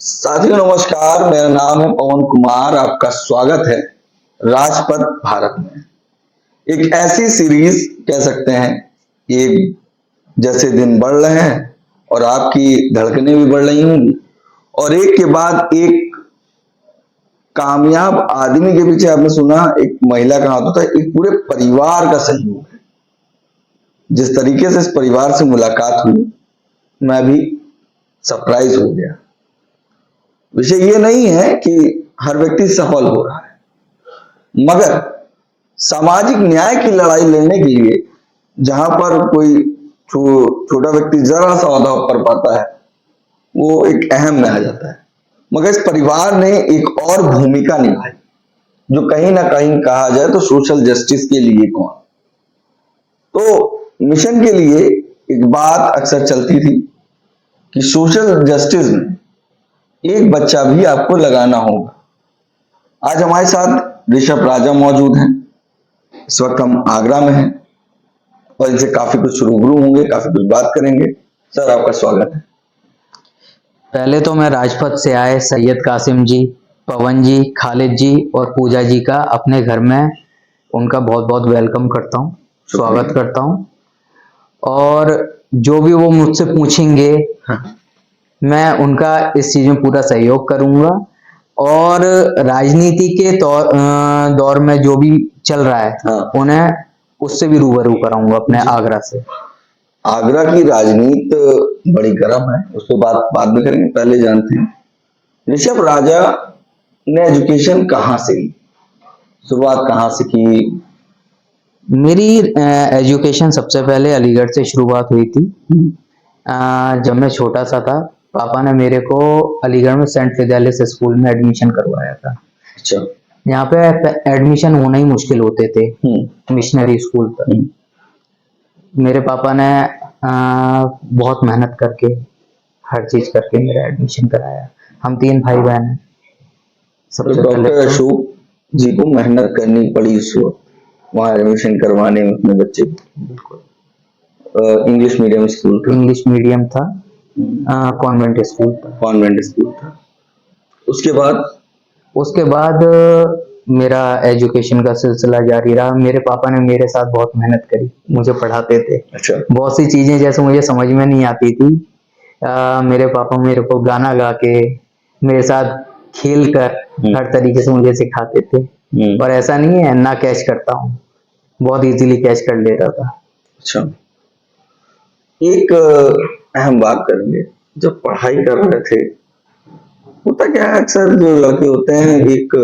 साथियों नमस्कार, मेरा नाम है पवन कुमार। आपका स्वागत है राजपथ भारत में। एक ऐसी सीरीज कह सकते हैं कि जैसे दिन बढ़ रहे हैं और आपकी धड़कनें भी बढ़ रही होंगी और एक के बाद एक कामयाब आदमी के पीछे आपने सुना एक महिला का हाथ होता है, एक पूरे परिवार का सहयोग है। जिस तरीके से इस परिवार से मुलाकात हुई, मैं भी सरप्राइज हो गया। विषय ये नहीं है कि हर व्यक्ति सफल हो रहा है, मगर सामाजिक न्याय की लड़ाई लड़ने के लिए जहां पर कोई छोटा व्यक्ति जरा सा औहदा कर पाता है, वो एक अहम में आ जाता है। मगर इस परिवार ने एक और भूमिका निभाई, जो कहीं ना कहीं कहा जाए तो सोशल जस्टिस के लिए कौन। तो मिशन के लिए एक बात अक्सर चलती थी कि सोशल जस्टिस में एक बच्चा भी आपको लगाना होगा। आज हमारे साथ ऋषभ राजा मौजूद हैं। इस वक्त हम आगरा में हैं और इनसे काफी कुछ रूबरू होंगे, काफी कुछ बात करेंगे। सर, आपका स्वागत है। पहले तो मैं राजपथ से आए सैयद कासिम जी, पवन जी, खालिद जी और पूजा जी का अपने घर में उनका बहुत बहुत वेलकम करता हूँ, स्वागत करता हूँ। और जो भी वो मुझसे पूछेंगे, हाँ। मैं उनका इस चीज में पूरा सहयोग करूंगा। और राजनीति के दौर में जो भी चल रहा है, हाँ। उन्हें उससे भी रूबरू कराऊंगा अपने आगरा से। आगरा की राजनीति बड़ी गर्म है, उस पर बात बाद में करेंगे। पहले जानते हैं ऋषभ राजा ने एजुकेशन कहाँ से की, शुरुआत कहाँ से की? मेरी एजुकेशन सबसे पहले अलीगढ़ से शुरुआत हुई थी। जब मैं छोटा सा था, पापा ने मेरे को अलीगढ़ में सेंट फिदेलिस स्कूल में एडमिशन करवाया था। अच्छा। यहाँ पे एडमिशन होना ही मुश्किल होते थे मिशनरी स्कूल पर। मेरे पापा ने बहुत मेहनत करके, हर चीज करके मेरा एडमिशन कराया। हम 3 भाई बहन हैं। सबसे डॉक्टर अशोक जी को मेहनत करनी पड़ी उस वक्त वहाँ एडमिशन करवाने में अपने बच्चे को। इंग्लिश मीडियम स्कूल था? इंग्लिश मीडियम था, कॉन्वेंट स्कूल था। कॉन्वेंट स्कूल था। उसके बाद मेरा एजुकेशन का सिलसिला जारी रहा। मेरे पापा ने मेरे साथ बहुत मेहनत करी, मुझे पढ़ाते थे। अच्छा। बहुत सी चीजें जैसे मुझे समझ में नहीं आती थी, मेरे पापा मेरे को गाना गा के, मेरे साथ खेल कर हर तरीके से मुझे सिखाते थे। और ऐसा नहीं है ना कैच करता हूँ, बहुत इजीली कैच कर लेता था। अच्छा। एक अहम बात करेंगे, जब पढ़ाई कर रहे थे, होता क्या है अक्सर जो लड़के होते हैं, एक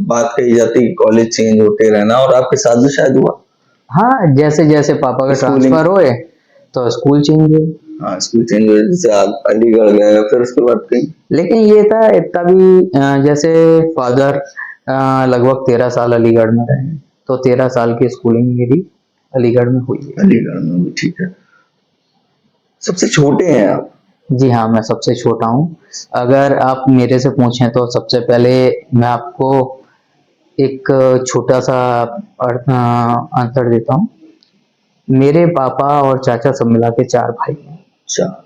बात कही जाती है कॉलेज चेंज होते रहना, और आपके साथ भी शायद हुआ। हाँ, जैसे जैसे पापा का ट्रांसफर हुए तो स्कूल चेंज हुए। हाँ, स्कूल चेंज हुए, जैसे आप अलीगढ़ गए, फिर उसके बाद कहीं। लेकिन ये था इतना भी, जैसे फादर लगभग 13 साल अलीगढ़ में रहे, तो 13 साल की स्कूलिंग मेरी अलीगढ़ में हुई है। अलीगढ़ में भी, ठीक है। सबसे छोटे हैं आप? जी हाँ, मैं सबसे छोटा हूँ। अगर आप मेरे से पूछें तो सबसे पहले मैं आपको एक छोटा सा आंसर देता हूँ। मेरे पापा और चाचा सब मिला के 4 भाई हैं। अच्छा।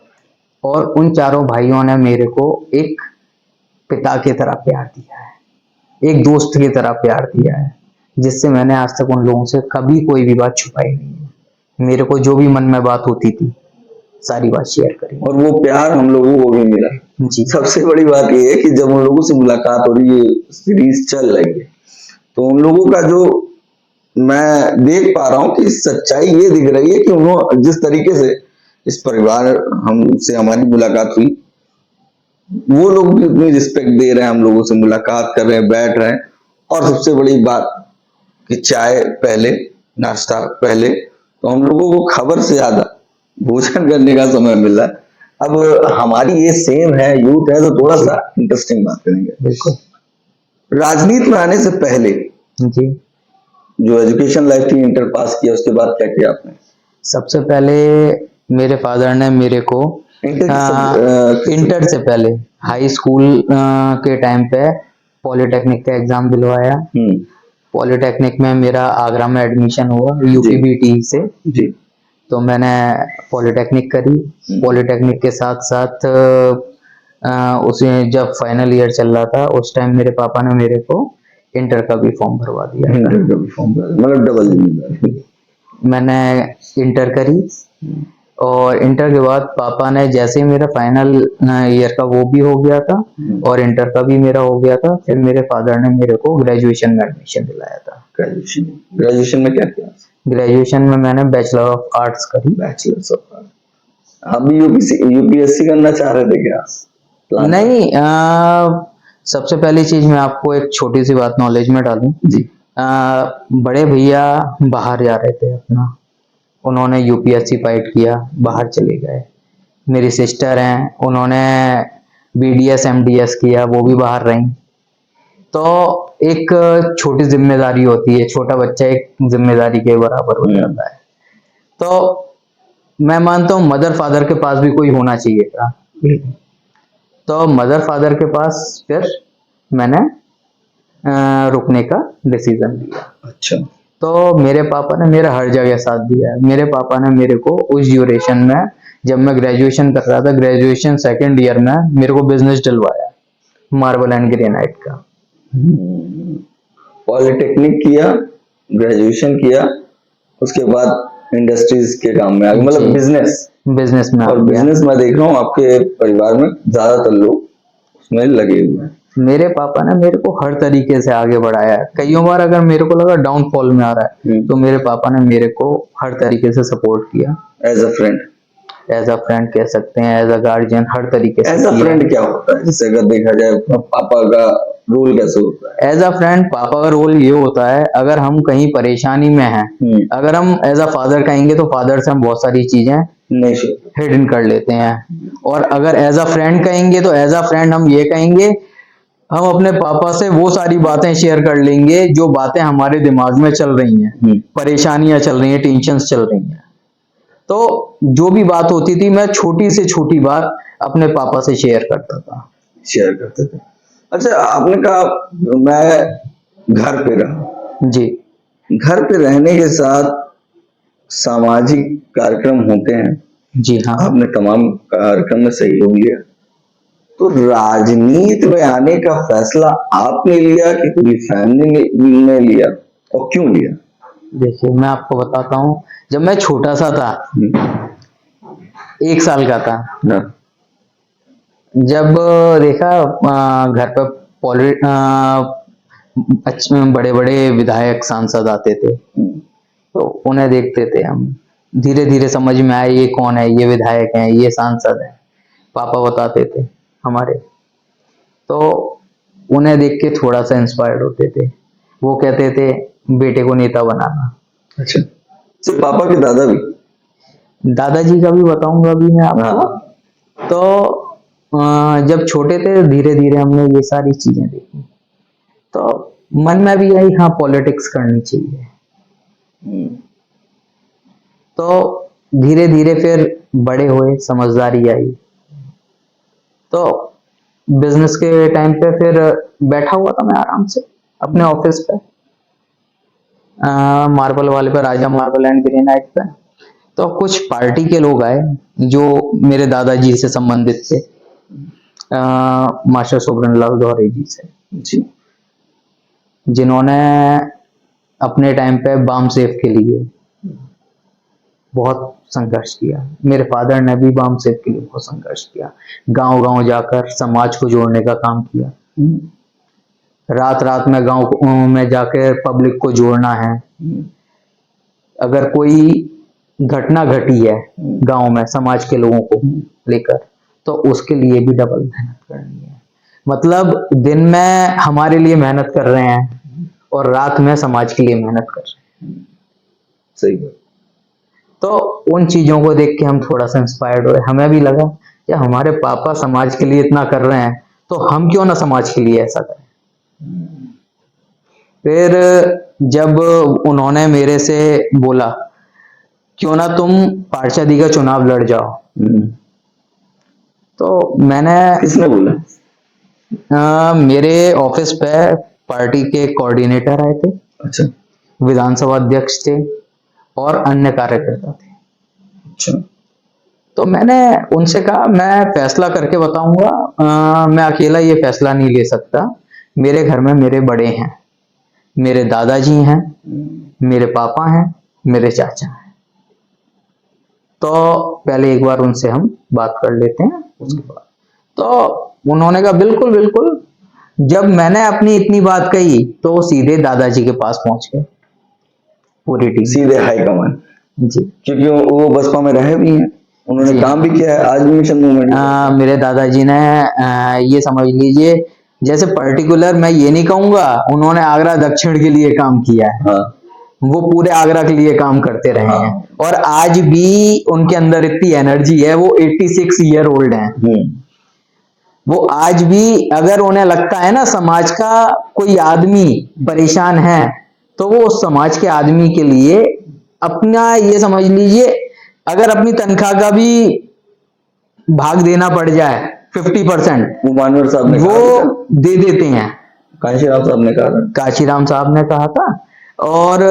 और उन चारों भाइयों ने मेरे को एक पिता की तरह प्यार दिया है, एक दोस्त की तरह प्यार दिया है, जिससे मैंने आज तक उन लोगों से कभी कोई भी बात छुपाई नहीं है। मेरे को जो भी मन में बात होती थी, सारी बात शेयर करी, और वो प्यार हम लोगों को भी मिला। जी। सबसे बड़ी बात ये है कि जब उन लोगों से मुलाकात हो रही है, सीरीज चल रही है, तो उन लोगों का जो मैं देख पा रहा हूँ कि सच्चाई ये दिख रही है कि उन्होंने जिस तरीके से इस परिवार हमसे हमारी मुलाकात हुई, वो लोग भी उतनी रिस्पेक्ट दे रहे हैं, हम लोगों से मुलाकात कर रहे हैं, बैठ रहे हैं। और सबसे बड़ी बात कि चाय पहले, नाश्ता पहले, तो हम लोगों को खबर से ज्यादा भोजन करने का समय मिल रहा है। अब हमारी ये सेम है, यूथ है, तो थोड़ा सा इंटरेस्टिंग बात करेंगे। बिल्कुल। राजनीति में आने से पहले जी, जो एजुकेशन लाइफ थी, इंटर पास किया, उसके बाद क्या किया आपने? सबसे पहले मेरे फादर ने मेरे को इंटर से पहले हाई स्कूल के टाइम पे पॉलिटेक्निक का एग्जाम दिलवाया। पॉलिटेक्निक में मेरा आगरा में एडमिशन हुआ यूपीबीटी से। जी। तो मैंने पॉलिटेक्निक करी। पॉलिटेक्निक के साथ साथ उसे जब फाइनल ईयर चल रहा था उस टाइम मेरे पापा ने मेरे को इंटर का भी फॉर्म भरवा दिया था। इंटर का भी फॉर्म मतलब डबल जिम्मेदारी। मैंने इंटर करी और इंटर के बाद पापा ने जैसे ही मेरा फाइनल ईयर का वो भी हो गया था और इंटर का भी मेरा हो गया था, फिर मेरे फादर ने मेरे को ग्रेजुएशन में एडमिशन दिलाया था। ग्रेजुएशन ग्रेजुएशन में क्या किया? ग्रेजुएशन में मैंने बैचलर ऑफ आर्ट्स करी। Bachelors of art. आप भी यूपीएससी करना चाह रहे थे क्या? प्लान नहीं, सबसे पहली चीज मैं आपको एक छोटी सी बात नॉलेज में डालूं। जी। बड़े भैया बाहर जा रहे थे अपना, उन्होंने यूपीएससी फाइट किया, बाहर चले गए। मेरी सिस्टर हैं, उन्होंने बीडीएस एमडीएस किया, वो भी बाहर रहीं। तो एक छोटी जिम्मेदारी होती है, छोटा बच्चा एक जिम्मेदारी के बराबर हो जाता है। तो मैं मानता हूँ मदर फादर के पास भी कोई होना चाहिए था। तो मदर फादर के पास फिर मैंने रुकने का डिसीजन लिया। अच्छा। तो मेरे पापा ने मेरा हर जगह साथ दिया है। मेरे पापा ने मेरे को उस ड्यूरेशन में, जब मैं ग्रेजुएशन कर रहा था, ग्रेजुएशन सेकंड ईयर में मेरे को बिजनेस दिलवाया मार्बल एंड ग्रेनाइट का। पॉलिटेक्निक किया, ग्रेजुएशन किया, उसके बाद इंडस्ट्रीज के काम में आ गए, मतलब बिजनेस में। और बिजनेस में देख रहा हूँ आपके परिवार में ज्यादातर लोग उसमें लगे हुए हैं। मेरे पापा ने मेरे को हर तरीके से आगे बढ़ाया है। कई बार अगर मेरे को लगा डाउनफॉल में आ रहा है तो मेरे पापा ने मेरे को हर तरीके से सपोर्ट किया। एज अ फ्रेंड कह सकते हैं, एज अ गार्जियन, हर तरीके से। एज अ फ्रेंड क्या होता है, जैसे अगर देखा जाए पापा का रोल कैसे होता है? एज अ फ्रेंड पापा का रोल ये होता है, अगर हम कहीं परेशानी में हैं, अगर हम एज अ फादर कहेंगे तो फादर से हम बहुत सारी चीजें हिडन कर लेते हैं, और अगर एज अ फ्रेंड कहेंगे तो एज अ फ्रेंड हम ये कहेंगे, हम अपने पापा से वो सारी बातें शेयर कर लेंगे जो बातें हमारे दिमाग में चल रही हैं, परेशानियां चल रही हैं, टेंशन्स चल रही हैं। तो जो भी बात होती थी मैं छोटी से छोटी बात अपने पापा से शेयर करते थे। अच्छा, आपने कहा मैं घर पे रहा। जी। घर पे रहने के साथ सामाजिक कार्यक्रम होते हैं। जी हाँ। आपने तमाम कार्यक्रम में सहयोग लिया, तो राजनीति में आने का फैसला आपने लिया कि पूरी फैमिली ने लिया, और क्यों लिया? देखिए मैं आपको बताता हूँ, जब मैं छोटा सा था, 1 साल का था, जब देखा घर पर बड़े बड़े विधायक सांसद आते थे, तो उन्हें देखते थे हम। धीरे धीरे समझ में आया ये कौन है, ये विधायक हैं, ये सांसद हैं। पापा बताते थे हमारे, तो उन्हें देख के थोड़ा सा इंस्पायर्ड होते थे। वो कहते थे बेटे को नेता बनाना। अच्छा, सिर्फ पापा के दादा भी? दादाजी का भी बताऊंगा अभी मैं आपको। तो जब छोटे थे धीरे धीरे हमने ये सारी चीजें देखी, तो मन में भी आई हाँ पॉलिटिक्स करनी चाहिए। तो धीरे धीरे फिर बड़े हुए, समझदारी आई, तो बिजनेस के टाइम पे फिर बैठा हुआ था मैं आराम से अपने ऑफिस पे, मार्बल वाले पे, राजा मार्बल एंड ग्रेनाइट पे। तो कुछ पार्टी के लोग आए जो मेरे दादाजी से संबंधित थे, मास्टर सोबरन लाल गौरी जी से, जी, जिन्होंने अपने टाइम पे बाम सेफ के लिए बहुत संघर्ष किया। मेरे फादर ने भी बाम सेफ के लिए बहुत संघर्ष किया, गांव गांव जाकर समाज को जोड़ने का काम किया। रात रात में गांव में जाकर पब्लिक को जोड़ना है। अगर कोई घटना घटी है गांव में समाज के लोगों को लेकर, तो उसके लिए भी डबल मेहनत करनी है। मतलब दिन में हमारे लिए मेहनत कर रहे हैं और रात में समाज के लिए मेहनत कर रहे हैं। सही बात। तो उन चीजों को देख के हम थोड़ा सा इंस्पायर्ड हुए। हमें भी लगा कि हमारे पापा समाज के लिए इतना कर रहे हैं, तो हम क्यों ना समाज के लिए ऐसा करें। फिर जब उन्होंने मेरे से बोला क्यों ना तुम पार्षदी का चुनाव लड़ जाओ, तो मैंने, किसने बोला? मेरे ऑफिस पे पार्टी के कोऑर्डिनेटर आए थे। अच्छा। विधानसभा अध्यक्ष थे और अन्य कार्यकर्ता थे। अच्छा। तो मैंने उनसे कहा मैं फैसला करके बताऊंगा, मैं अकेला ये फैसला नहीं ले सकता। मेरे घर में मेरे बड़े हैं, मेरे दादाजी हैं, मेरे पापा हैं, मेरे चाचा हैं। तो पहले एक बार उनसे हम बात कर लेते हैं, उसके बाद। तो उन्होंने कहा बिल्कुल बिल्कुल। जब मैंने अपनी इतनी बात कही तो वो सीधे दादाजी के पास पहुंच गए, पूरी टीम। सीधे हाईकमान, जी। क्योंकि वो बसपा में रहे भी हैं, उन्होंने जी। काम भी किया है, आज भी मिशन मूवमेंट। मेरे दादाजी ने ये समझ लीजिए, जैसे पर्टिकुलर मैं ये नहीं कहूंगा, उन्होंने आगरा दक्षिण के लिए काम किया है। हाँ। वो पूरे आगरा के लिए काम करते रहे हाँ। हैं, और आज भी उनके अंदर इतनी एनर्जी है। वो 86 ईयर ओल्ड हैं। वो आज भी अगर उन्हें लगता है ना समाज का कोई आदमी परेशान है, तो वो उस समाज के आदमी के लिए अपना, ये समझ लीजिए, अगर अपनी तनख्वाह का भी भाग देना पड़ जाए 50%, वो मानवर साहब ने वो दे देते हैं। काशीराम साहब ने कहा, काशीराम साहब ने कहा था। और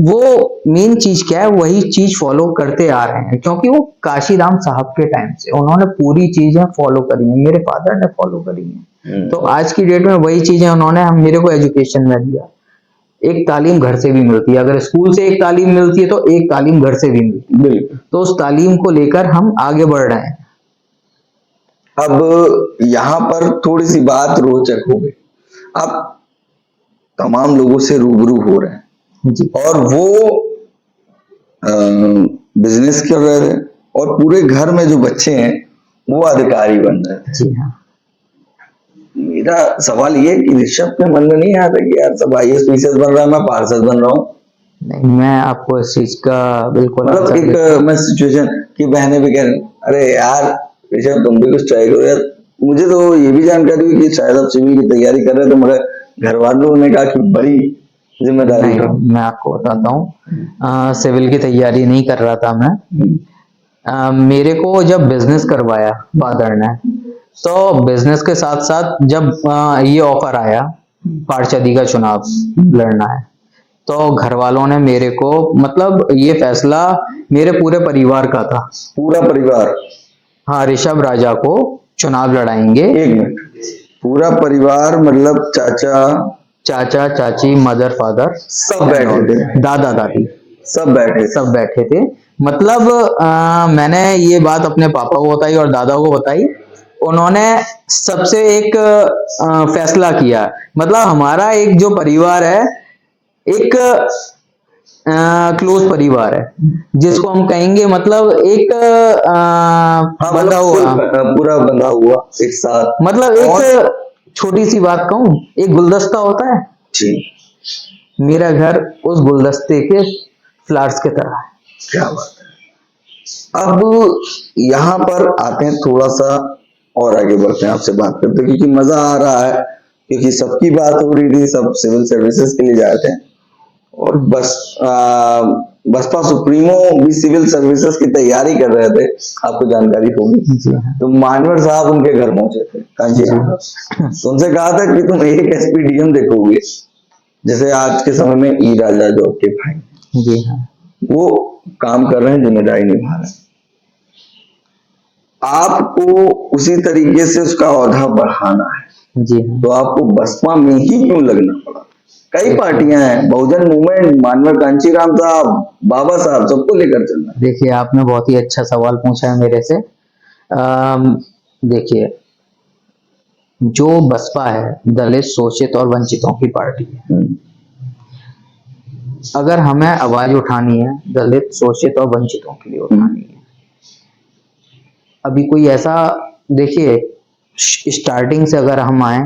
वो मेन चीज क्या है, वही चीज फॉलो करते आ रहे हैं, क्योंकि वो काशीराम साहब के टाइम से उन्होंने पूरी चीजें फॉलो करी हैं, मेरे फादर ने फॉलो करी हैं। तो आज की डेट में वही चीजें उन्होंने हम मेरे को एजुकेशन में दिया। एक तालीम घर से भी मिलती है, अगर स्कूल से एक तालीम मिलती है तो एक तालीम घर से भी मिलती है। बिल्कुल। तो उस तालीम को लेकर हम आगे बढ़ रहे हैं। अब यहाँ पर थोड़ी सी बात रोचक हो गई। आप तमाम लोगों से रूबरू हो रहे हैं जी। और वो बिजनेस कर रहे थे, और पूरे घर में जो बच्चे हैं वो अधिकारी बन रहे थे। जी हाँ। मेरा सवाल ये कि ऋषभ के मन में नहीं आता कि यार सब IAS PCS बन रहा है, मैं पार्षद बन रहा हूँ? नहीं, मैं आपको इस चीज का बिल्कुल मतलब एक मैं सिचुएशन की बहनें भी कह रही, अरे यार ऋषभ तुम भी कुछ ट्राई करो यार। मुझे तो ये भी जानकारी हुई कि शायद आप सिविल की तैयारी कर रहे थे, मगर घर वालों ने कहा कि बड़ी जिम्मेदारी है। मैं आपको बताता हूँ, सिविल की तैयारी नहीं कर रहा था मैं। मेरे को जब बिजनेस करवाया फादर ने, तो बिजनेस के साथ साथ जब ये ऑफर आया पार्षदी का चुनाव लड़ना है, तो घर वालों ने मेरे को, मतलब ये फैसला मेरे पूरे परिवार का था। पूरा परिवार? हाँ, ऋषभ राजा को चुनाव लड़ाएंगे। एक मिनट, पूरा परिवार मतलब चाचा चाची, मदर फादर सब बैठे थे? दादा दादी सब बैठे थे। मतलब मैंने ये बात अपने पापा को बताई और दादा को बताई। उन्होंने सबसे एक फैसला किया। मतलब हमारा एक जो परिवार है, एक क्लोज परिवार है, जिसको हम कहेंगे, मतलब एक बंधा हुआ, पूरा बंधा हुआ एक साथ। मतलब एक छोटी सी बात कहूं, एक गुलदस्ता होता है जी, मेरा घर उस गुलदस्ते के फ्लावर्स की तरह है। क्या बात है। अब यहाँ पर आते हैं, थोड़ा सा और आगे बढ़ते हैं, आपसे बात करते हैं, क्योंकि मजा आ रहा है, क्योंकि सबकी बात हो रही थी, सब सिविल सर्विसेज के लिए जाते हैं, और बसपा सुप्रीमो भी सिविल सर्विसेज की तैयारी कर रहे थे, आपको जानकारी होगी। तो मानवर साहब उनके घर पहुंचे थे कांचीराम, तो उनसे कहा था कि तुम एक SPDM देखोगे, जैसे आज के समय में ई राजा जो आपके भाई, जी हाँ, वो काम कर रहे हैं, जिम्मेदारी निभा रहे हैं। आपको उसी तरीके से उसका औहदा बढ़ाना है। जी हाँ। तो आपको बसपा में ही क्यों लगना पड़ा? कई पार्टियां हैं, बहुजन मूवमेंट, मानवर कांचीराम साहब, बाबा साहब, सबको लेकर चलना है। देखिए, आपने बहुत ही अच्छा सवाल पूछा है मेरे से। देखिए, जो बसपा है दलित, शोषित और वंचितों की पार्टी है। अगर हमें आवाज उठानी है दलित, शोषित और वंचितों के लिए उठानी है, अभी कोई ऐसा, देखिए स्टार्टिंग से अगर हम आए,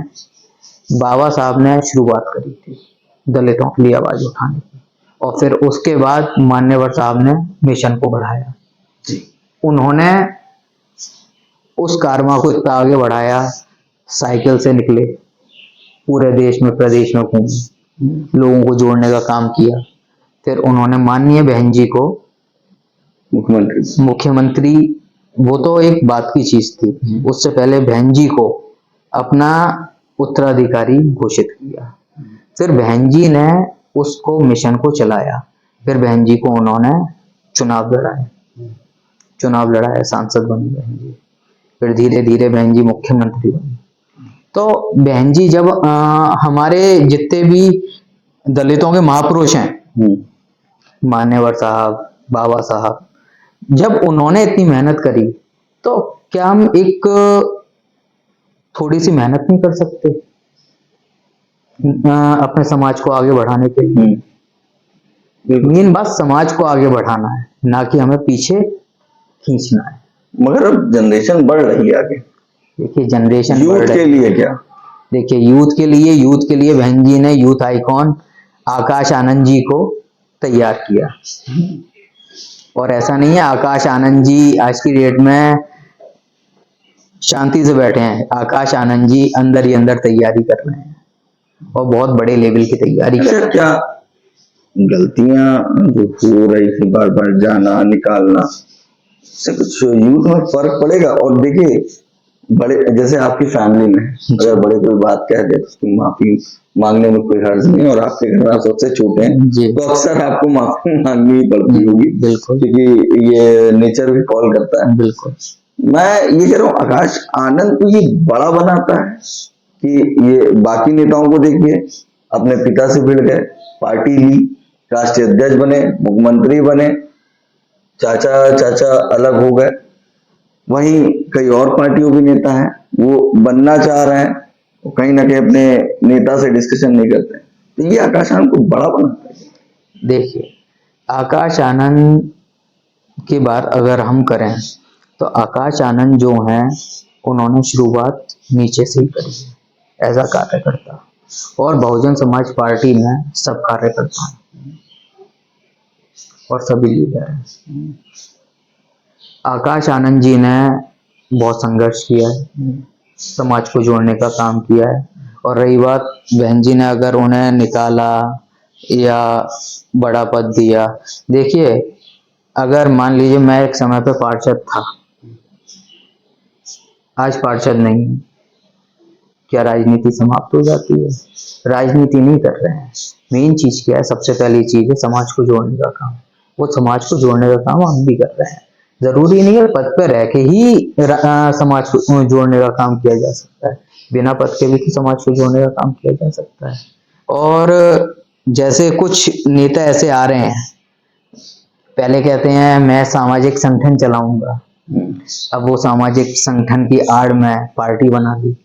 बाबा साहब ने शुरुआत करी थी दलितों के लिए आवाज उठाने की, और फिर उसके बाद मान्यवर साहब ने मिशन को बढ़ाया। उन्होंने उस कारवा को इतना आगे बढ़ाया, साइकिल से निकले, पूरे देश में प्रदेश में घूमे, लोगों को जोड़ने का काम किया। फिर उन्होंने माननीय बहन जी को मुख्यमंत्री, वो तो एक बात की चीज थी, उससे पहले बहन जी को अपना उत्तराधिकारी घोषित किया। फिर बहन जी ने उसको मिशन को चलाया, फिर बहन जी को उन्होंने चुनाव लड़ाए। चुनाव लड़ा है, सांसद बनी बहन जी, फिर धीरे धीरे बहन जी मुख्यमंत्री बनी। तो बहन जी जब हमारे जितने भी दलितों के महापुरुष हैं, मान्यवर साहब, बाबा साहब, जब उन्होंने इतनी मेहनत करी, तो क्या हम एक थोड़ी सी मेहनत नहीं कर सकते अपने समाज को आगे बढ़ाने के लिए? मेन बात समाज को आगे बढ़ाना है, ना कि हमें पीछे खींचना है। मगर अब जनरेशन बढ़ रही है आगे, देखिए जनरेशन यूथ के लिए क्या? देखिए यूथ के लिए बहन जी ने यूथ आइकॉन आकाश आनंद जी को तैयार किया। और ऐसा नहीं है आकाश आनंद जी आज की डेट में शांति से बैठे हैं, आकाश आनंद जी अंदर ही अंदर तैयारी कर रहे हैं और बहुत बड़े लेवल की तैयारी कर रहे हैं। क्या गलतियां जो हो रही थी, बार बार जाना निकालना, से कुछ यूथ में फर्क पड़ेगा? और देखिए बड़े, जैसे आपकी फैमिली में अगर बड़े कोई बात कह दे तो उसकी माफी मांगने में कोई हर्ज नहीं, और आपके घर आप सबसे छोटे हैं तो अक्सर आपको माफी मांगनी ही पड़ती होगी, बिल्कुल, क्योंकि ये नेचर भी कॉल करता है। बिल्कुल। मैं ये कह रहा हूँ आकाश आनंद को ये बड़ा बनाता है कि ये बाकी नेताओं को देखिए अपने पिता से भिड़ गए, पार्टी ली, राष्ट्रीय अध्यक्ष बने, मुख्यमंत्री बने, चाचा अलग हो गए, वहीं कई और पार्टियों के नेता हैं वो बनना चाह रहे हैं, वो कहीं ना कहीं अपने नेता से डिस्कशन नहीं करते, तो ये आकाश आनंद को बड़ा बनाता है। देखिए आकाश आनंद की बात अगर हम करें तो आकाश आनंद जो हैं उन्होंने शुरुआत नीचे से ही करी है एज अ कार्यकर्ता, और बहुजन समाज पार्टी में सब कार्यकर्ता हैं और सभी लीडर हैं। आकाश आनंद जी ने बहुत संघर्ष किया है, समाज को जोड़ने का काम किया है। और रही बात बहन जी ने अगर उन्हें निकाला या बड़ा पद दिया, देखिए अगर मान लीजिए मैं एक समय पे पार्षद था, आज पार्षद नहीं, क्या राजनीति समाप्त हो जाती है? राजनीति नहीं कर रहे हैं। मेन चीज क्या है? सबसे पहली चीज है समाज को जोड़ने का काम। वो समाज को जोड़ने का काम हम भी कर रहे हैं। जरूरी नहीं है पद पे रह के ही समाज को जोड़ने का काम किया जा सकता है, बिना पद के भी तो समाज को जोड़ने का काम किया जा सकता है। और जैसे कुछ नेता ऐसे आ रहे हैं, पहले कहते हैं मैं सामाजिक संगठन चलाऊंगा, अब वो सामाजिक संगठन की आड़ में पार्टी बना दी।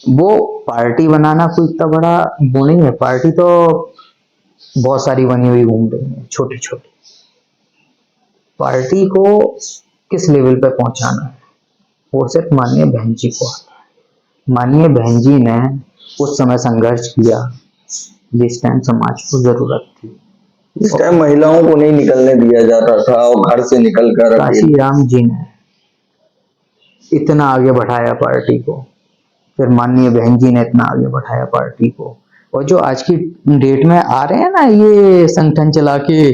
वो पार्टी बनाना कोई इतना बड़ा वो नहीं है, पार्टी तो बहुत सारी बनी हुई घूम रही है छोटी छोटी। पार्टी को किस लेवल पे पहुंचाना है वो सिर्फ माननीय बहन जी को आता है। माननीय बहन जी ने उस समय संघर्ष किया जिस टाइम समाज को जरूरत थी, जिस टाइम महिलाओं को नहीं निकलने दिया जाता था और घर से निकल कर काशी राम जी ने इतना आगे बढ़ाया पार्टी को, फिर माननीय बहन जी ने इतना आगे बढ़ाया पार्टी को। और जो आज की डेट में आ रहे हैं ना, ये संगठन चला के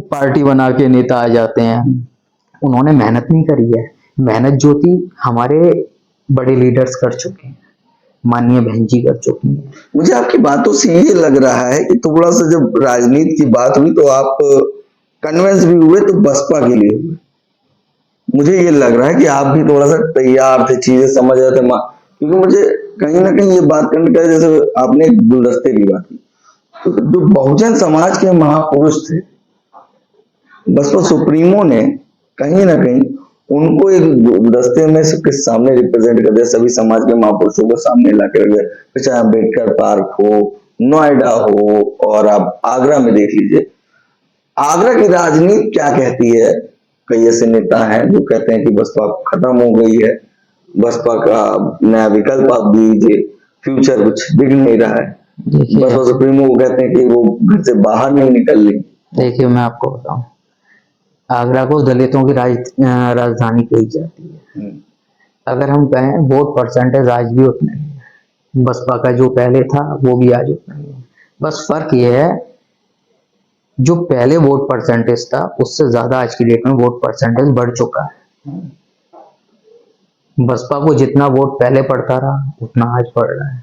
पार्टी बना के नेता आ जाते हैं, उन्होंने मेहनत नहीं करी है। मेहनत जो थी हमारे बड़े लीडर्स कर चुके हैं, माननीय बहन जी कर चुकी हैं। मुझे आपकी बातों से ये लग रहा है कि थोड़ा सा जब राजनीति की बात हुई तो आप कन्विंस भी हुए तो बसपा के लिए हुए। मुझे ये लग रहा है कि आप भी थोड़ा सा तैयार थे, चीजें समझ रहे थे, क्योंकि मुझे कहीं ना कहीं ये बात करने का, जैसे आपने गुलदस्ते की बात की, तो जो बहुजन समाज के महापुरुष थे, बसपा सुप्रीमो ने कहीं ना कहीं उनको एक गुलदस्ते में सबके सामने रिप्रेजेंट कर दिया, सभी समाज के महापुरुषों को सामने ला कर रख दिया। चाहे अम्बेडकर पार्क हो, नोएडा हो, और आप आगरा में देख लीजिए, आगरा की राजनीति क्या कहती है। कई ऐसे नेता हैं जो कहते हैं कि बसपा खत्म हो गई है, बसपा का नया विकल्प आप दीजिए, फ्यूचर कुछ दिख नहीं रहा है। बसपा सुप्रीमो को कहते हैं कि वो घर से बाहर नहीं निकल रही। देखिए मैं आपको बताऊं, आगरा को दलितों की राजधानी कही जाती है। अगर हम कहें वोट परसेंटेज आज भी उतना ही है, बसपा का जो पहले था वो भी आज उतना ही है। बस फर्क ये है जो पहले वोट परसेंटेज था उससे ज्यादा आज की डेट में वोट परसेंटेज बढ़ चुका है। बसपा को जितना वोट पहले पड़ता रहा उतना आज पड़ रहा है,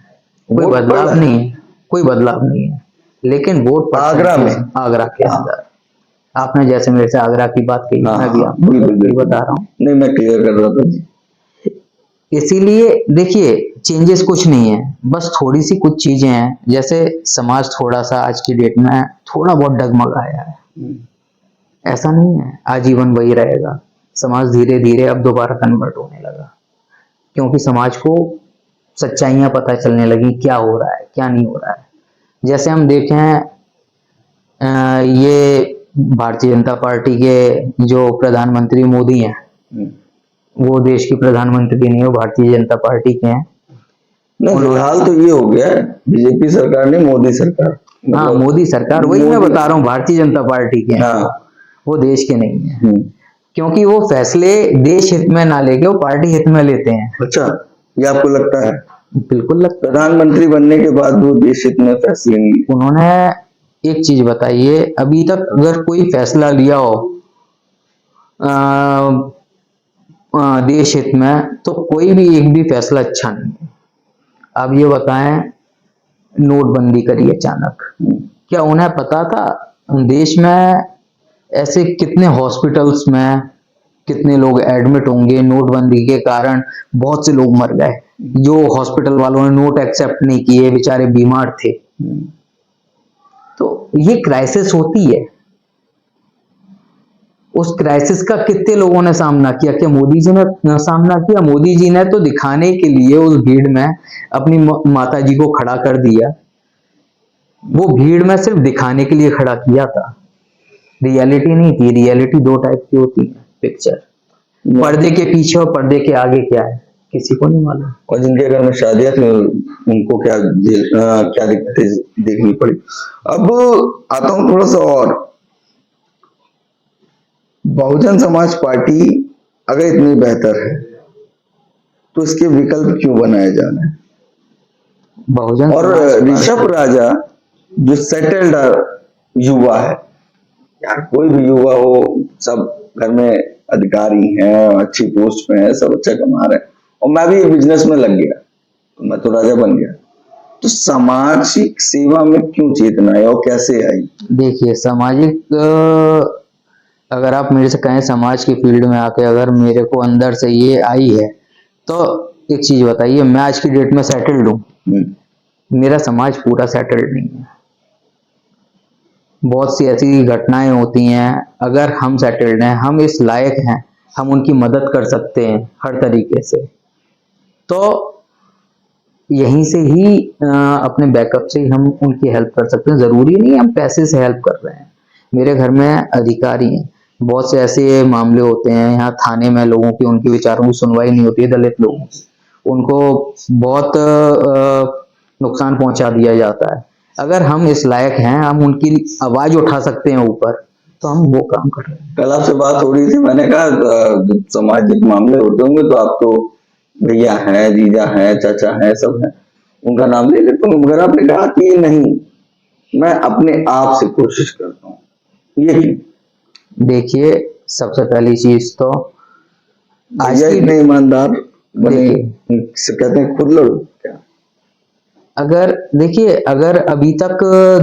कोई बदलाव नहीं है, कोई बदलाव नहीं है। लेकिन वोट आगरा में, आगरा के अंदर आपने जैसे मेरे से आगरा की बात कही, हाँ, मैं भी हाँ, आपको बिल्कुल, वही बिल्कुल। बता रहा हूँ। नहीं, मैं क्लियर कर रहा था जी। इसीलिए देखिए, चेंजेस कुछ नहीं है, बस थोड़ी सी कुछ चीजें हैं, जैसे समाज थोड़ा सा आज की डेट में थोड़ा बहुत डगमगाया है। ऐसा नहीं है आजीवन वही रहेगा, समाज धीरे धीरे अब दोबारा कन्वर्ट होने लगा, क्योंकि समाज को सच्चाइयां पता चलने लगी, क्या हो रहा है क्या नहीं हो रहा है। जैसे हम देखें, ये भारतीय जनता पार्टी के जो प्रधानमंत्री मोदी हैं, वो देश के प्रधानमंत्री नहीं, वो भारतीय जनता पार्टी के हैं। नहीं, फिलहाल तो ये हो गया है, बीजेपी सरकार नहीं, मोदी सरकार। हाँ, मतलब मोदी सरकार, वही मैं मोदी- बता रहा हूँ, भारतीय जनता पार्टी के हैं, हाँ। वो देश के नहीं है, हम्म। क्योंकि वो फैसले देश हित में ना लेके वो पार्टी हित में लेते हैं। अच्छा, ये आपको लगता है? बिल्कुल लगता प्रधानमंत्री बनने के बाद वो देश हित में फैसले नहीं लिए। उन्होंने एक चीज बताइए, अभी तक अगर कोई फैसला लिया हो देश हित में, तो कोई भी एक भी फैसला अच्छा नहीं है। अब ये बताएं, नोटबंदी करी अचानक, क्या उन्हें पता था देश में ऐसे कितने हॉस्पिटल्स में कितने लोग एडमिट होंगे, नोटबंदी के कारण बहुत से लोग मर गए, जो हॉस्पिटल वालों ने नोट एक्सेप्ट नहीं किए, बेचारे बीमार थे। तो ये क्राइसिस होती है, उस क्राइसिस का कितने लोगों ने सामना किया? क्या मोदी जी ने सामना किया? मोदी जी ने तो दिखाने के लिए उस भीड़ में अपनी माता जी को खड़ा कर दिया, वो भीड़ में सिर्फ दिखाने के लिए खड़ा किया था, रियलिटी नहीं थी। रियलिटी दो टाइप की होती है पिक्चर, पर्दे के पीछे और पर्दे के आगे क्या है किसी को नहीं मालूम। और जिनके घर में शादियां थी उनको क्या दिक्कतें देखनी पड़ी। अब आता हूं थोड़ा सा और, बहुजन समाज पार्टी अगर इतनी बेहतर है तो इसके विकल्प क्यों बनाए जाने? बहुजन और समाज ऋषभ राजा जो सेटल्ड युवा है, यार कोई भी युवा हो, सब घर में अधिकारी हैं, अच्छी पोस्ट पे हैं, सब अच्छा कमा रहे हैं, और मैं भी बिजनेस में लग गया तो मैं तो राजा बन गया, तो सामाजिक सेवा में क्यों चेतना है और कैसे आई? देखिए, सामाजिक अगर आप मेरे से कहें समाज की फील्ड में आके अगर मेरे को अंदर से ये आई है, तो एक चीज बताइए, मैं आज की डेट में सेटल्ड हूँ, मेरा समाज पूरा सेटल्ड नहीं है। बहुत सी ऐसी घटनाएं होती हैं, अगर हम सेटल्ड हैं, हम इस लायक हैं, हम उनकी मदद कर सकते हैं हर तरीके से, तो यहीं से ही अपने बैकअप से ही हम उनकी हेल्प कर सकते हैं। जरूरी नहीं हम पैसे से हेल्प कर रहे हैं। मेरे घर में अधिकारी हैं, बहुत से ऐसे मामले होते हैं यहाँ थाने में, लोगों की उनके विचारों की सुनवाई नहीं होती है, दलित लोगों की, उनको बहुत नुकसान पहुंचा दिया जाता है। अगर हम इस लायक हैं, हम उनकी आवाज उठा सकते हैं ऊपर, तो हम वो काम कर रहे हैं। कल आपसे बात हो रही थी, मैंने कहा जब सामाजिक मामले होते होंगे तो आप तो भैया हैं, जीजा हैं, चाचा हैं, सब हैं, उनका नाम ले लेते हो, मगर आपने कहा कि नहीं, मैं अपने आप से कोशिश करता हूँ, ये देखिए, सबसे पहली चीज तो आज भैया की इतने ईमानदार बने, देखिए, कहते हैं खुद लड़ो क्या? अगर देखिए, अगर अभी तक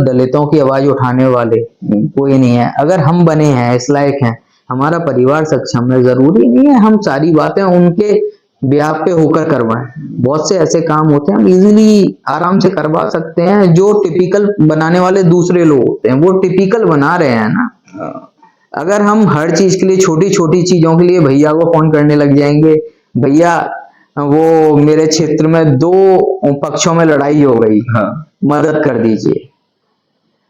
दलितों की आवाज उठाने वाले कोई नहीं है, अगर हम बने हैं, इस लायक हैं, हमारा परिवार सक्षम है, जरूरी नहीं है हम सारी बातें उनके ब्याह पे होकर करवाएं। बहुत से ऐसे काम होते हैं हम इजीली आराम से करवा सकते हैं, जो टिपिकल बनाने वाले दूसरे लोग होते हैं, वो टिपिकल बना रहे हैं ना। हाँ। अगर हम हर चीज के लिए, छोटी छोटी चीजों के लिए भैया को फोन करने लग जाएंगे, भैया वो मेरे क्षेत्र में दो पक्षों में लड़ाई हो गई, हाँ। मदद कर दीजिए,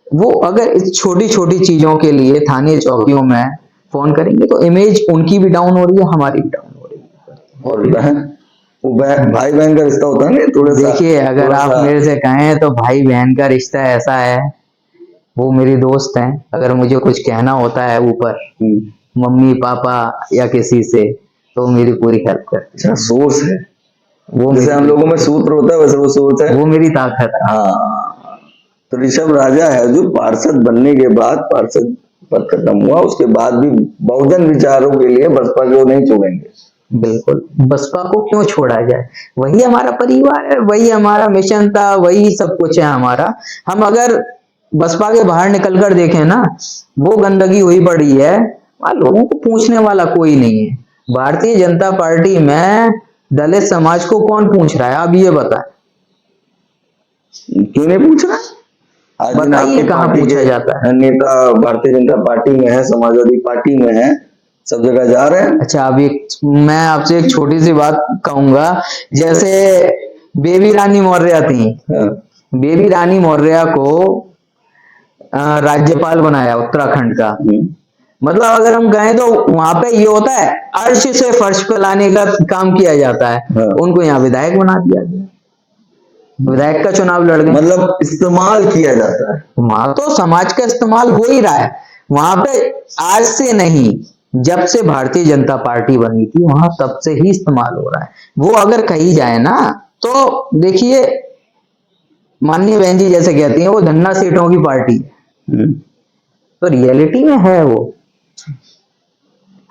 वो अगर इस छोटी छोटी चीजों के लिए थाने चौकियों में फोन करेंगे, तो इमेज उनकी भी डाउन हो रही है, हमारी भी डाउन हो रही है। और बहन, वो भाई बहन का रिश्ता होता है ना, थोड़ा सा। देखिए, अगर आप मेरे से कहें तो भाई बहन का रिश्ता ऐसा है, वो मेरी दोस्त हैं, अगर मुझे कुछ कहना होता है ऊपर मम्मी पापा या किसी से, तो मेरी पूरी हेल्प करते अच्छा, सोर्स है, वो जैसे हम लोगों में सूत्र होता है वैसे वो सोर्स है, वो मेरी ताकत है। हाँ। तो ऋषभ राजा है जो पार्षद बनने के बाद, पार्षद पद खत्म हुआ उसके बाद भी बहुजन विचारों के लिए बसपा को नहीं छोड़ेंगे। बिल्कुल, बसपा को क्यों छोड़ा जाए, वही हमारा परिवार है, वही हमारा मिशन था, वही सब कुछ है हमारा। हम अगर बसपा के बाहर निकल कर देखें ना, वो गंदगी हुई पड़ी है, वहां लोगों को पूछने वाला कोई नहीं है। भारतीय जनता पार्टी में दलित समाज को कौन पूछ रहा है, आप ये बताएं। क्यों नहीं पूछ रहा? आज दिन बताइए आपकी कहाँ पार्टी पूछा के जाता है। नेता भारतीय जनता पार्टी में है, समाजवादी पार्टी में है, सब जगह जा रहे हैं। अच्छा, अभी मैं आपसे एक छोटी सी बात कहूंगा। जैसे बेबी रानी मौर्य थी, हाँ, बेबी रानी मौर्य को राज्यपाल बनाया उत्तराखंड का। मतलब अगर हम कहें तो वहां पे ये होता है, अर्श से फर्श पे लाने का काम किया जाता है। हाँ। उनको यहाँ विधायक बना दिया गया, विधायक का चुनाव लड़ गए। मतलब इस्तेमाल किया जाता है। वहां तो समाज का इस्तेमाल हो ही रहा है। वहां पे आज से नहीं, जब से भारतीय जनता पार्टी बनी थी वहां तब से ही इस्तेमाल हो रहा है। वो अगर कही जाए ना तो देखिए, माननीय बहन जी जैसे कहती हैं वो धन्ना सेठों की पार्टी है, तो रियलिटी में है वो।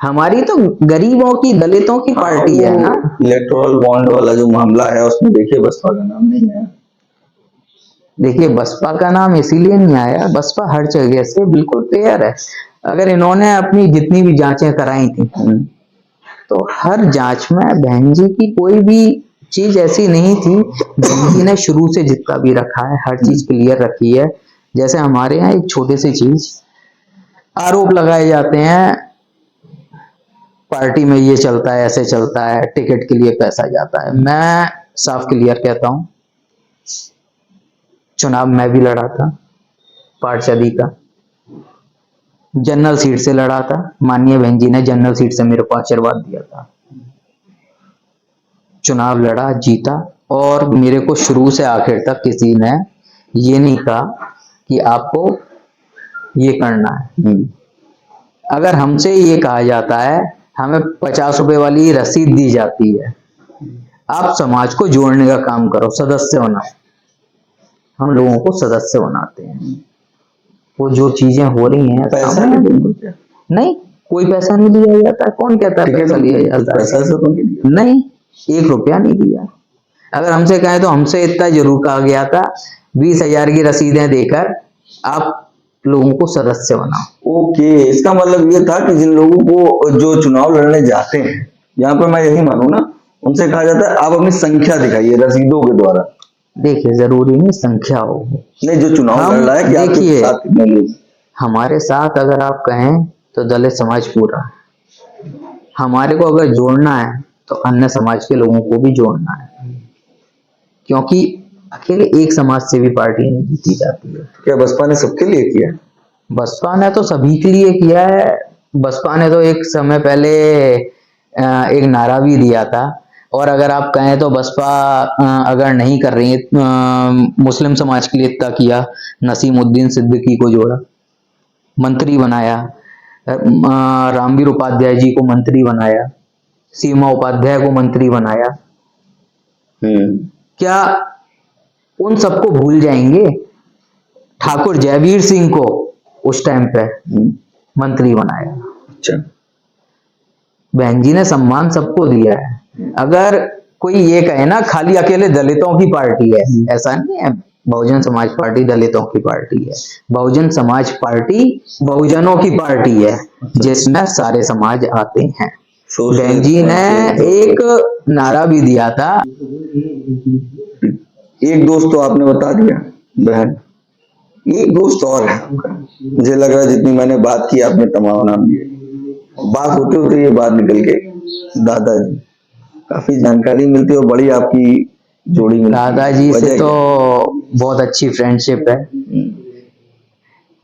हमारी तो गरीबों की, दलितों की पार्टी है ना। इलेक्टोरल बॉन्ड वाला जो मामला है उसमें देखिए बसपा का नाम नहीं है। देखिए बसपा का नाम इसीलिए नहीं आया, बसपा हर जगह से बिल्कुल फेयर है। अगर इन्होंने अपनी जितनी भी जांचें कराई थी तो हर जांच में बहन जी की कोई भी चीज ऐसी नहीं थी। बहन जी ने शुरू से जितना भी रखा है हर चीज क्लियर रखी है। जैसे हमारे यहाँ एक छोटी सी चीज, आरोप लगाए जाते हैं पार्टी में ये चलता है, ऐसे चलता है, टिकट के लिए पैसा जाता है। मैं साफ क्लियर कहता हूं, चुनाव मैं भी लड़ा था पार्षदी का, जनरल सीट से लड़ा था। माननीय बहन जी ने जनरल सीट से मेरे को आशीर्वाद दिया था, चुनाव लड़ा, जीता, और मेरे को शुरू से आखिर तक किसी ने ये नहीं कहा कि आपको ये करना है। अगर हमसे ये कहा जाता है, हमें 50 रुपए वाली रसीद दी जाती है, आप समाज को जोड़ने का काम करो, सदस्य बनाओ, हम लोगों को सदस्य बनाते हैं। वो जो चीजें हो रही हैं, पैसा नहीं, कोई पैसा नहीं दिया जाता है। कौन कहता है पैसा लिया जाता है? पैसा से तो नहीं, 1 रुपया नहीं दिया। अगर हमसे कहें तो हमसे इतना जरूर कहा गया था, 20,000 की रसीदें देकर आप लोगों को सदस्य बनाओ। ओके, इसका मतलब ये था कि जिन लोगों को जो चुनाव लड़ने जाते हैं, यहाँ पर मैं यही मानू ना, उनसे कहा जाता है आप अपनी संख्या दिखाइए रसीदों के द्वारा। देखिए जरूरी नहीं संख्या हो, नहीं, जो चुनाव लड़ रहा है कि आपके देखिए साथ कितने लोग? हमारे साथ अगर आप कहें तो दलित समाज पूरा, हमारे को अगर जोड़ना है तो अन्य समाज के लोगों को भी जोड़ना है, क्योंकि अकेले एक समाज से भी पार्टी नहीं जीती जाती है। क्या बसपा ने सबके लिए किया? बसपा ने तो सभी के लिए किया है। बसपा ने तो एक समय पहले एक नारा भी दिया था, और अगर आप कहें तो बसपा अगर नहीं कर रही है, मुस्लिम समाज के लिए इतना किया, नसीमुद्दीन सिद्दीकी को जोड़ा, मंत्री बनाया, रामवीर उपाध्याय जी को मंत्री बनाया, सीमा उपाध्याय को मंत्री बनाया। क्या उन सबको भूल जाएंगे? ठाकुर जयवीर सिंह को उस टाइम पे मंत्री बनाया। अच्छा, बहन जी ने सम्मान सबको दिया है। अगर कोई ये कहे ना खाली अकेले दलितों की पार्टी है, ऐसा नहीं है। बहुजन समाज पार्टी दलितों की पार्टी है, बहुजन समाज पार्टी बहुजनों की पार्टी है, जिसमें सारे समाज आते हैं। बहन जी ने एक नारा भी दिया था, एक दोस्त तो आपने बता दिया बहन, एक दोस्त और है मुझे लग रहा है, जितनी मैंने बात की आपने तमाम नाम लिए, बात होते होते ये बात निकल के दादाजी, काफी जानकारी मिलती है और बड़ी आपकी जोड़ी मिलती है। दादाजी से तो बहुत अच्छी फ्रेंडशिप है।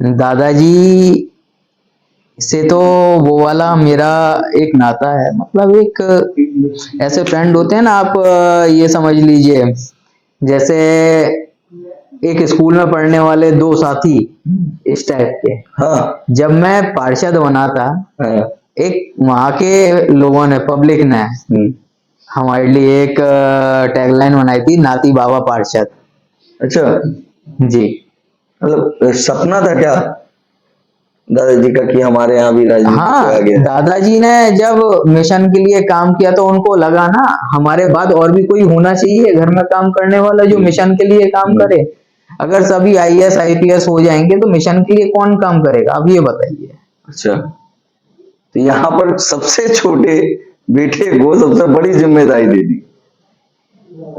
दादाजी से तो वो वाला मेरा एक नाता है, मतलब एक ऐसे फ्रेंड होते हैं ना, आप ये समझ लीजिए जैसे एक स्कूल में पढ़ने वाले 2 साथी, इस टाइप के। हाँ, जब मैं पार्षद बना था, एक वहां के लोगों ने, पब्लिक ने हमारे लिए एक टैगलाइन बनाई थी, नाती बाबा पार्षद। अच्छा जी, मतलब सपना था क्या दादाजी का कि हमारे यहाँ भी राजनीति हाँ, आ गया? दादाजी ने जब मिशन के लिए काम किया तो उनको लगा ना हमारे बाद और भी कोई होना चाहिए घर में काम करने वाला जो मिशन के लिए काम करे। अगर सभी आईएएस आईपीएस हो जाएंगे तो मिशन के लिए कौन काम करेगा, आप ये बताइए। अच्छा, तो यहाँ पर सबसे छोटे बेटे को सबसे बड़ी जिम्मेदारी दे दी।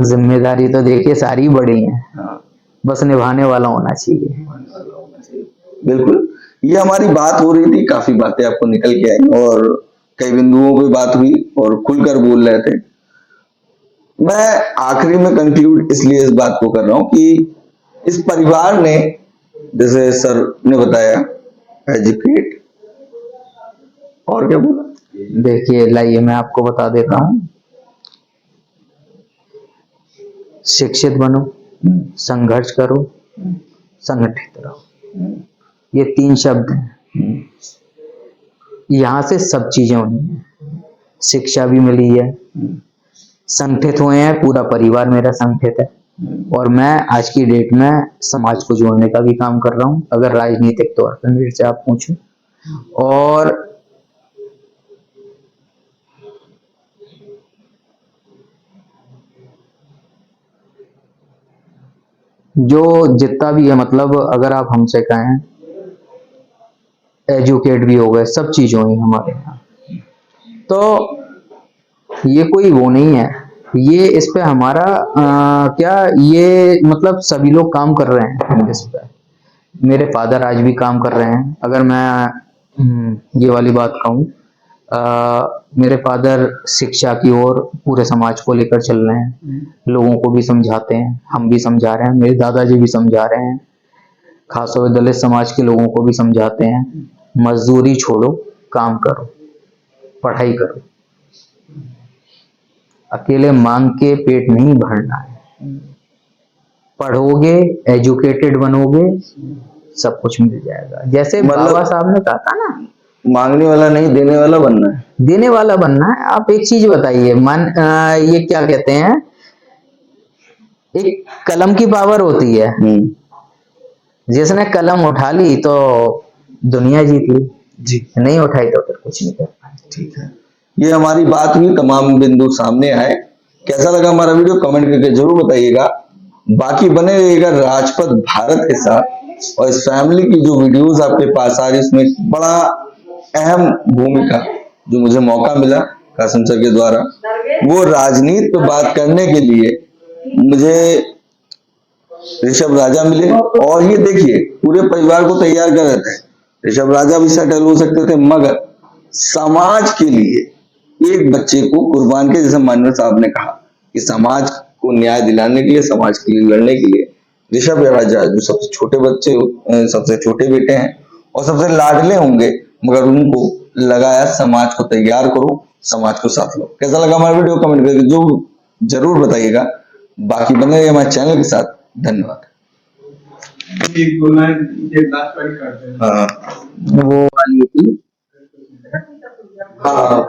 जिम्मेदारी तो देखिए सारी बड़ी है, हाँ, बस निभाने वाला होना चाहिए। बिल्कुल। ये हमारी बात हो रही थी, काफी बातें आपको निकल के आई और कई बिंदुओं पे बात हुई और खुलकर बोल रहे थे। मैं आखिरी में कंक्लूड इसलिए इस बात को कर रहा हूं कि इस परिवार ने, जैसे सर ने बताया, एजुकेट और क्या बोला, देखिए लाइए मैं आपको बता देता हूँ, शिक्षित बनो, संघर्ष करो, संगठित रहो, ये 3 शब्द हैं। यहाँ से सब चीजें हुई हैं, शिक्षा भी मिली है, संगठित हुए हैं, पूरा परिवार मेरा संगठित है, और मैं आज की डेट में समाज को जोड़ने का भी काम कर रहा हूँ, अगर राजनीतिक तौर पर मेरे से आप पूछें। और जो जितना भी है, मतलब अगर आप हमसे कहें, एजुकेट भी हो गए, सब चीज हुई हमारे यहाँ। तो ये कोई वो नहीं है, ये इस पे हमारा क्या, ये मतलब सभी लोग काम कर रहे हैं इस पे। मेरे फादर आज भी काम कर रहे हैं। अगर मैं ये वाली बात कहूँ, मेरे फादर शिक्षा की ओर पूरे समाज को लेकर चल रहे हैं, लोगों को भी समझाते हैं, हम भी समझा रहे हैं, मेरे दादाजी भी समझा रहे हैं, खासतौर पर दलित समाज के लोगों को भी समझाते हैं, मजदूरी छोड़ो, काम करो, पढ़ाई करो, अकेले मांग के पेट नहीं भरना है, पढ़ोगे, एजुकेटेड बनोगे, सब कुछ मिल जाएगा। जैसे बाबा साहब ने कहा था ना, मांगने वाला नहीं देने वाला बनना है, देने वाला बनना है। आप एक चीज बताइए, ये क्या कहते हैं, एक कलम की पावर होती है, जिसने कलम उठा ली तो दुनिया जीत ली, जी, नहीं उठाई तो फिर कुछ नहीं कर पाए। ठीक है, ये हमारी बात हुई, तमाम बिंदु सामने आए। कैसा लगा हमारा वीडियो कमेंट करके जरूर बताइएगा। बाकी बने रहिएगा राजपथ भारत के साथ, और इस फैमिली की जो वीडियोस आपके पास आ रही, इसमें एक बड़ा अहम भूमिका जो मुझे मौका मिला कासिम सर के द्वारा, वो राजनीति पे बात करने के लिए मुझे ऋषभ राजा मिले। और ये देखिए, पूरे परिवार को तैयार कर रहे थे, ऋषभ राजा भी सेटल हो सकते थे, मगर समाज के लिए एक बच्चे को कुर्बान के, जैसे माननीय साहब ने कहा कि समाज को न्याय दिलाने के लिए, समाज के लिए लड़ने के लिए ऋषभ राजा, जो सबसे छोटे बच्चे, सबसे छोटे बेटे हैं और सबसे लाडले होंगे, मगर उनको लगाया समाज को तैयार करो, समाज को साथ लो। कैसा लगा हमारा वीडियो कमेंट करके जो जरूर बताइएगा। बाकी बने रहिए हमारे चैनल के साथ। धन्यवाद। वो वाली थी